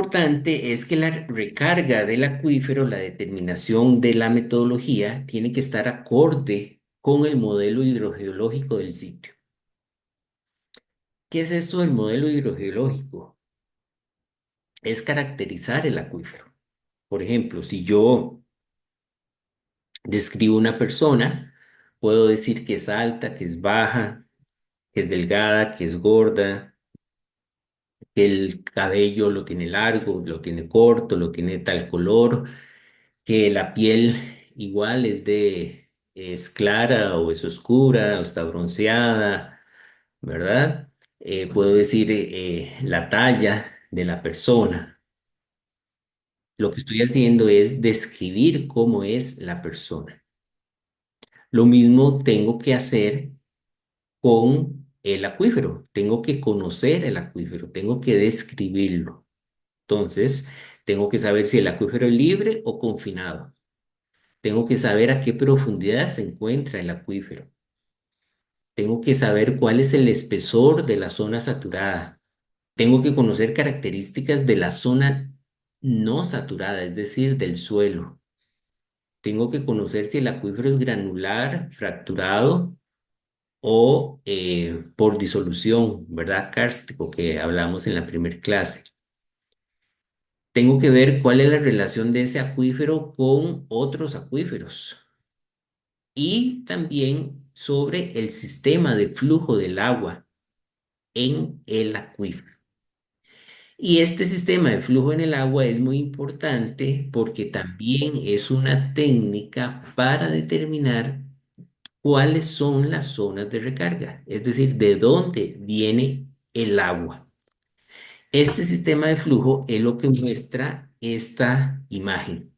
importante es que la recarga del acuífero, la determinación de la metodología, tiene que estar acorde con el modelo hidrogeológico del sitio. ¿Qué es esto del modelo hidrogeológico? Es caracterizar el acuífero. Por ejemplo, si yo describo una persona, puedo decir que es alta, que es baja, que es delgada, que es gorda, que el cabello lo tiene largo, lo tiene corto, lo tiene tal color, que la piel igual es clara o es oscura o está bronceada, ¿verdad? Puedo decir la talla de la persona. Lo que estoy haciendo es describir cómo es la persona. Lo mismo tengo que hacer con el acuífero. Tengo que conocer el acuífero, tengo que describirlo. Entonces, tengo que saber si el acuífero es libre o confinado. Tengo que saber a qué profundidad se encuentra el acuífero. Tengo que saber cuál es el espesor de la zona saturada. Tengo que conocer características de la zona no saturada, es decir, del suelo. Tengo que conocer si el acuífero es granular, fracturado o por disolución, ¿verdad? Kárstico, que hablamos en la primera clase. Tengo que ver cuál es la relación de ese acuífero con otros acuíferos y también sobre el sistema de flujo del agua en el acuífero. Y este sistema de flujo en el agua es muy importante porque también es una técnica para determinar cuáles son las zonas de recarga, es decir, de dónde viene el agua. Este sistema de flujo es lo que muestra esta imagen.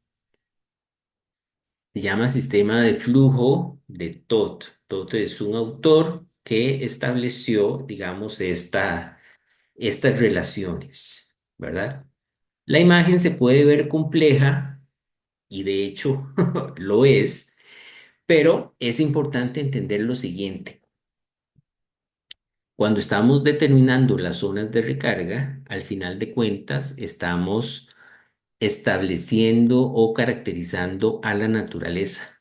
Se llama sistema de flujo de Todd. Todd es un autor que estableció, digamos, estas relaciones, ¿verdad? La imagen se puede ver compleja y de hecho lo es, pero es importante entender lo siguiente. Cuando estamos determinando las zonas de recarga, al final de cuentas estamos estableciendo o caracterizando a la naturaleza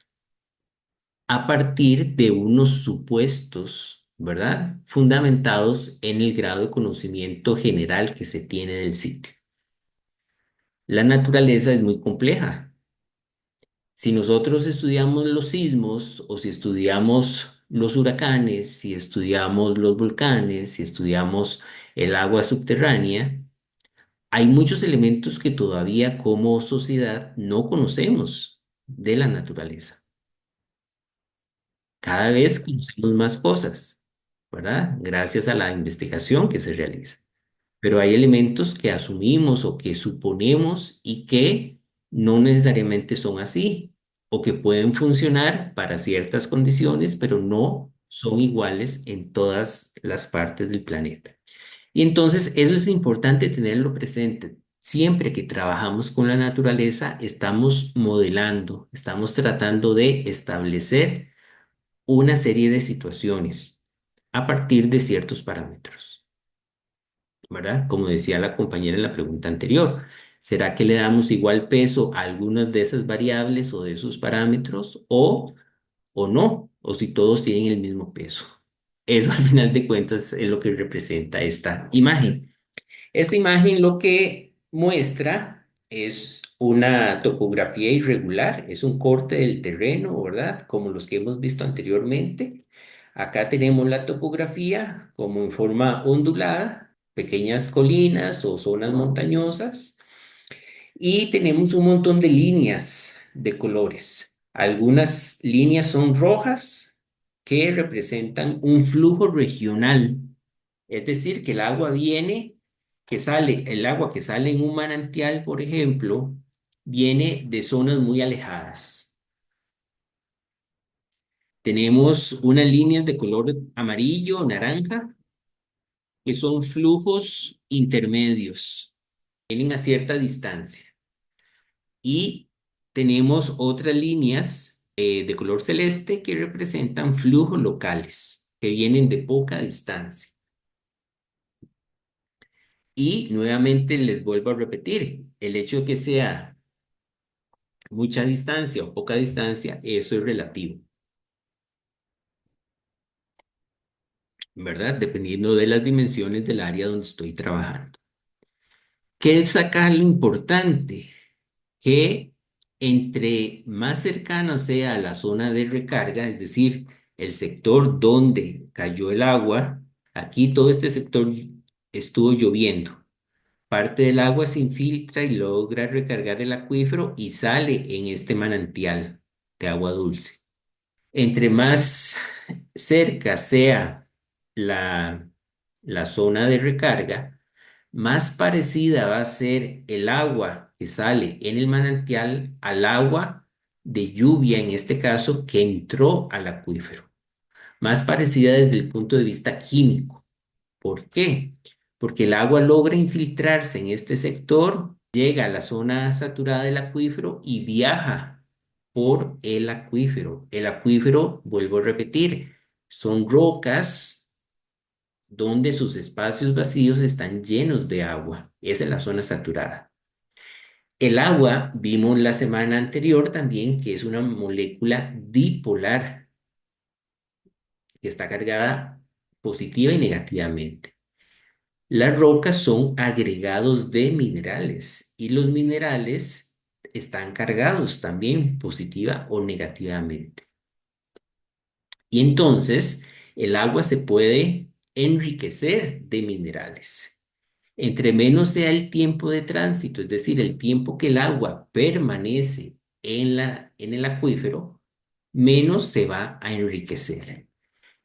a partir de unos supuestos, ¿verdad? Fundamentados en el grado de conocimiento general que se tiene del sitio. La naturaleza es muy compleja. Si nosotros estudiamos los sismos o si estudiamos los huracanes, si estudiamos los volcanes, si estudiamos el agua subterránea, hay muchos elementos que todavía como sociedad no conocemos de la naturaleza. Cada vez conocemos más cosas, ¿verdad? Gracias a la investigación que se realiza. Pero hay elementos que asumimos o que suponemos y que no necesariamente son así, o que pueden funcionar para ciertas condiciones, pero no son iguales en todas las partes del planeta. Y entonces eso es importante tenerlo presente. Siempre que trabajamos con la naturaleza, estamos modelando, estamos tratando de establecer una serie de situaciones a partir de ciertos parámetros, ¿verdad? Como decía la compañera en la pregunta anterior, ¿será que le damos igual peso a algunas de esas variables o de esos parámetros o no? O si todos tienen el mismo peso. Eso al final de cuentas es lo que representa esta imagen. Esta imagen lo que muestra es una topografía irregular, es un corte del terreno, ¿verdad? Como los que hemos visto anteriormente. Acá tenemos la topografía como en forma ondulada, pequeñas colinas o zonas montañosas, y tenemos un montón de líneas de colores. Algunas líneas son rojas que representan un flujo regional, es decir, que el agua viene, que sale, el agua que sale en un manantial, por ejemplo, viene de zonas muy alejadas. Tenemos unas líneas de color amarillo, naranja, que son flujos intermedios, vienen a cierta distancia. Y tenemos otras líneas de color celeste que representan flujos locales, que vienen de poca distancia. Y nuevamente les vuelvo a repetir, el hecho de que sea mucha distancia o poca distancia, eso es relativo, ¿verdad? Dependiendo de las dimensiones del área donde estoy trabajando. ¿Qué es acá lo importante? Que entre más cercano sea la zona de recarga, es decir, el sector donde cayó el agua, aquí todo este sector estuvo lloviendo. Parte del agua se infiltra y logra recargar el acuífero y sale en este manantial de agua dulce. Entre más cerca sea la, la zona de recarga, más parecida va a ser el agua que sale en el manantial al agua de lluvia, en este caso, que entró al acuífero. Más parecida desde el punto de vista químico. ¿Por qué? Porque el agua logra infiltrarse en este sector, llega a la zona saturada del acuífero y viaja por el acuífero. El acuífero, vuelvo a repetir, son rocas donde sus espacios vacíos están llenos de agua. Esa es la zona saturada. El agua, vimos la semana anterior también que es una molécula dipolar que está cargada positiva y negativamente. Las rocas son agregados de minerales y los minerales están cargados también positiva o negativamente. Y entonces el agua se puede enriquecer de minerales. Entre menos sea el tiempo de tránsito, es decir, el tiempo que el agua permanece en el acuífero, menos se va a enriquecer.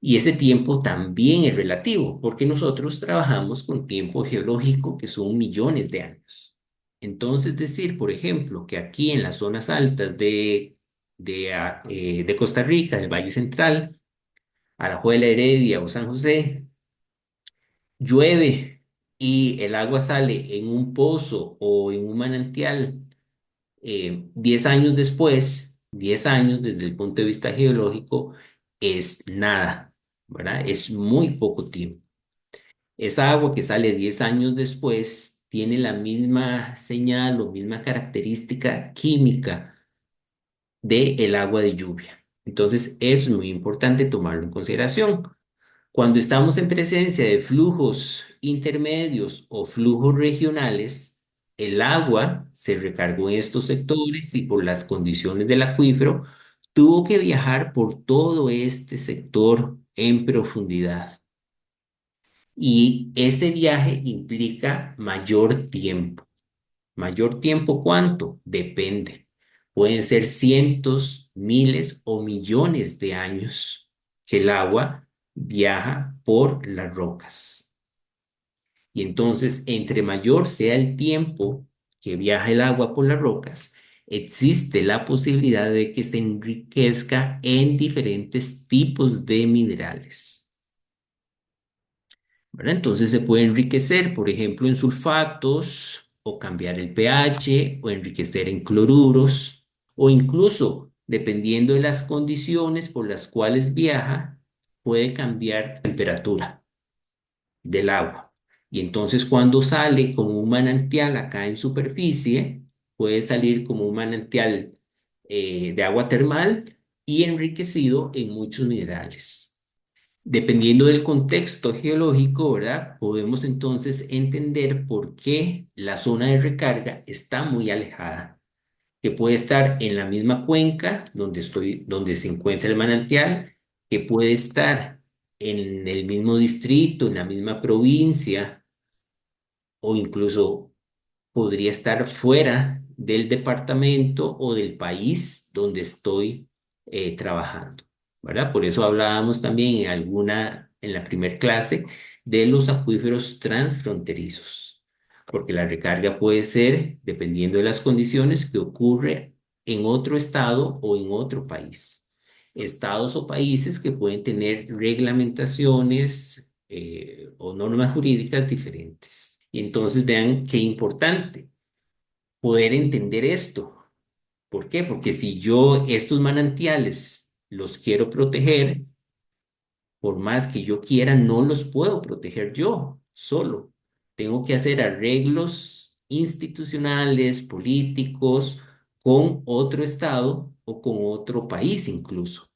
Y ese tiempo también es relativo, porque nosotros trabajamos con tiempo geológico que son millones de años. Entonces, decir, por ejemplo, que aquí en las zonas altas de Costa Rica, del Valle Central, Alajuela, Heredia o San José, llueve y el agua sale en un pozo o en un manantial 10 años después, 10 años desde el punto de vista geológico, es nada, ¿verdad? Es muy poco tiempo. Esa agua que sale 10 años después tiene la misma señal o misma característica química del agua de lluvia. Entonces, es muy importante tomarlo en consideración. Cuando estamos en presencia de flujos intermedios o flujos regionales, el agua se recargó en estos sectores y por las condiciones del acuífero tuvo que viajar por todo este sector en profundidad. Y ese viaje implica mayor tiempo. ¿Mayor tiempo cuánto? Depende. Pueden ser cientos, miles o millones de años que el agua viaja por las rocas. Y entonces, entre mayor sea el tiempo que viaja el agua por las rocas, existe la posibilidad de que se enriquezca en diferentes tipos de minerales. ¿Verdad? Entonces se puede enriquecer, por ejemplo, en sulfatos o cambiar el pH o enriquecer en cloruros o incluso, dependiendo de las condiciones por las cuales viaja, puede cambiar temperatura del agua. Y entonces cuando sale como un manantial acá en superficie, puede salir como un manantial de agua termal y enriquecido en muchos minerales. Dependiendo del contexto geológico, ¿verdad? Podemos entonces entender por qué la zona de recarga está muy alejada, que puede estar en la misma cuenca donde se encuentra el manantial, que puede estar en el mismo distrito, en la misma provincia, o incluso podría estar fuera del departamento o del país donde estoy trabajando, ¿verdad? Por eso hablábamos también en la primer clase de los acuíferos transfronterizos, porque la recarga puede ser, dependiendo de las condiciones, que ocurre en otro estado o en otro país. Estados o países que pueden tener reglamentaciones o normas jurídicas diferentes. Y entonces vean qué importante poder entender esto. ¿Por qué? Porque si yo estos manantiales los quiero proteger, por más que yo quiera, no los puedo proteger yo solo. tengo que hacer arreglos institucionales, políticos, con otro estado o con otro país incluso.